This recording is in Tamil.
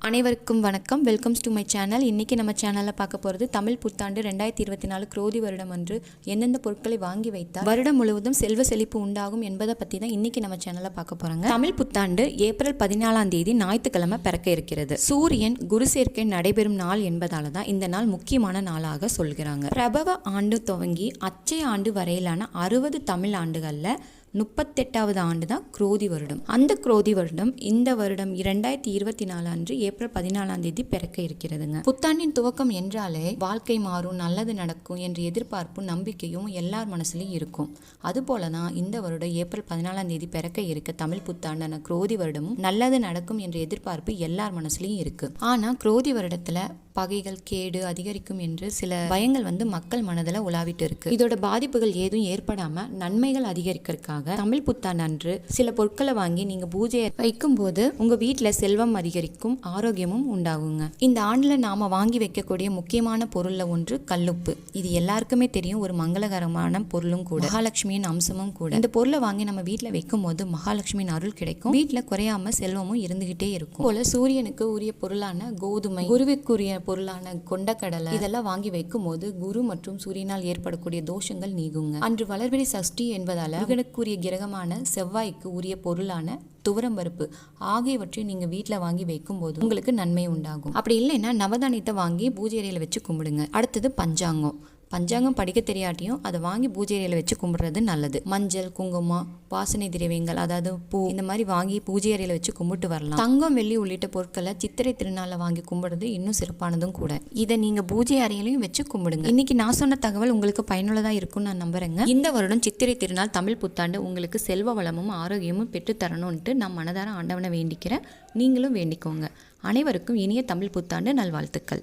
அனைவருக்கும் வணக்கம். Welcomes to my channel. இன்றைக்கி நம்ம சேனலில் பார்க்க போகிறது தமிழ் புத்தாண்டு 2024 குரோதி வருடம் அன்று எந்தெந்த பொருட்களை வாங்கி வைத்தால் வருடம் முழுவதும் செல்வ செழிப்பு உண்டாகும் என்பதை பற்றி தான் இன்றைக்கி நம்ம சேனலில் பார்க்க போகிறாங்க. தமிழ் புத்தாண்டு ஏப்ரல் 14 ஞாயிற்றுக்கிழமை பிறக்க இருக்கிறது. சூரியன் குரு சேர்க்கை நடைபெறும் நாள் என்பதால் தான் இந்த நாள் முக்கியமான நாளாக சொல்கிறாங்க. பிரபவ ஆண்டு துவங்கி அச்சய ஆண்டு வரையிலான 60 தமிழ் ஆண்டுகளில் 38வது ஆண்டு தான் குரோதி வருடம். அந்த குரோதி வருடம் இந்த வருடம் 2024 அன்று ஏப்ரல் 14 பிறக்க இருக்கிறதுங்க. புத்தாண்டின் துவக்கம் என்றாலே வாழ்க்கை மாறும், நல்லது நடக்கும் என்ற எதிர்பார்ப்பும் நம்பிக்கையும் எல்லார் மனசுலையும் இருக்கும். அதுபோல தான் இந்த வருடம் ஏப்ரல் 14 பிறக்க இருக்க தமிழ் புத்தாண்டான குரோதி வருடமும் நல்லது நடக்கும் என்ற எதிர்பார்ப்பு எல்லார் மனசுலையும் இருக்கு. ஆனா குரோதி வருடத்துல பகைகள் கேடு அதிகரிக்கும் என்று சில பயங்கள் மக்கள் மனதில் உலாவிட்டு இருக்கு. இதோட பாதிப்புகள் ஏதும் ஏற்படாம நன்மைகள் அதிகரிக்கிறதுக்காக தமிழ் புத்தாண்டு அன்று சில பொருட்களை வாங்கி நீங்க பூஜையை வைக்கும் போது உங்க வீட்டுல செல்வம் அதிகரிக்கும், ஆரோக்கியமும் உண்டாகுங்க. இந்த ஆண்டுல நாம வாங்கி வைக்கக்கூடிய முக்கியமான பொருள்ல ஒன்று கல்லுப்பு. இது எல்லாருக்குமே தெரியும், ஒரு மங்களகரமான பொருளும் கூட, மகாலட்சுமியின் அம்சமும் கூட. இந்த பொருளை வாங்கி நம்ம வீட்டுல வைக்கும் போது மகாலட்சுமியின் அருள் கிடைக்கும், வீட்டுல குறையாம செல்வமும் இருந்துகிட்டே இருக்கும். போல சூரியனுக்கு உரிய பொருளான கோதுமை, குருவிற்குரிய பொருளான கொண்டக்கடலை இதெல்லாம் வாங்கி வைக்கும் போது குரு மற்றும் சூரியனால் ஏற்படக்கூடிய தோஷங்கள் நீங்குங்க. அன்று வளர்பிறை சஷ்டி என்பதால முருகனுக்குரிய கிரகமான செவ்வாய்க்கு உரிய பொருளான துவரம்பருப்பு ஆகியவற்றை நீங்க வீட்டுல வாங்கி வைக்கும் போது உங்களுக்கு நன்மை உண்டாகும். அப்படி இல்லைன்னா நவதானியத்தை வாங்கி பூஜை அறையில வச்சு கும்பிடுங்க. அடுத்தது பஞ்சாங்கம் படிக்க தெரியாட்டியும் அதை வாங்கி பூஜை அறையில வச்சு கும்பிடுறது நல்லது. மஞ்சள், குங்குமம், வாசனை திரவியங்கள் அதாவது பூ இந்த மாதிரி வாங்கி பூஜை அறையில வச்சு கும்பிட்டு வரலாம். தங்கம், வெள்ளி உள்ளிட்ட பொருட்களை சித்திரை திருநாள்ல வாங்கி கும்பிடுறது இன்னும் சிறப்பானதும் கூட. இதை நீங்க பூஜை அறையிலையும் வச்சு கும்பிடுங்க. இன்னைக்கு நான் சொன்ன தகவல் உங்களுக்கு பயனுள்ளதா இருக்கும்னு நான் நம்புறேங்க. இந்த வருடம் சித்திரை திருநாள் தமிழ் புத்தாண்டு உங்களுக்கு செல்வ வளமும் ஆரோக்கியமும் பெற்று தரணும்ட்டு நான் மனதார ஆண்டவனை வேண்டிக்கிறேன். நீங்களும் வேண்டிக்கோங்க. அனைவருக்கும் இனிய தமிழ் புத்தாண்டு நல்வாழ்த்துக்கள்.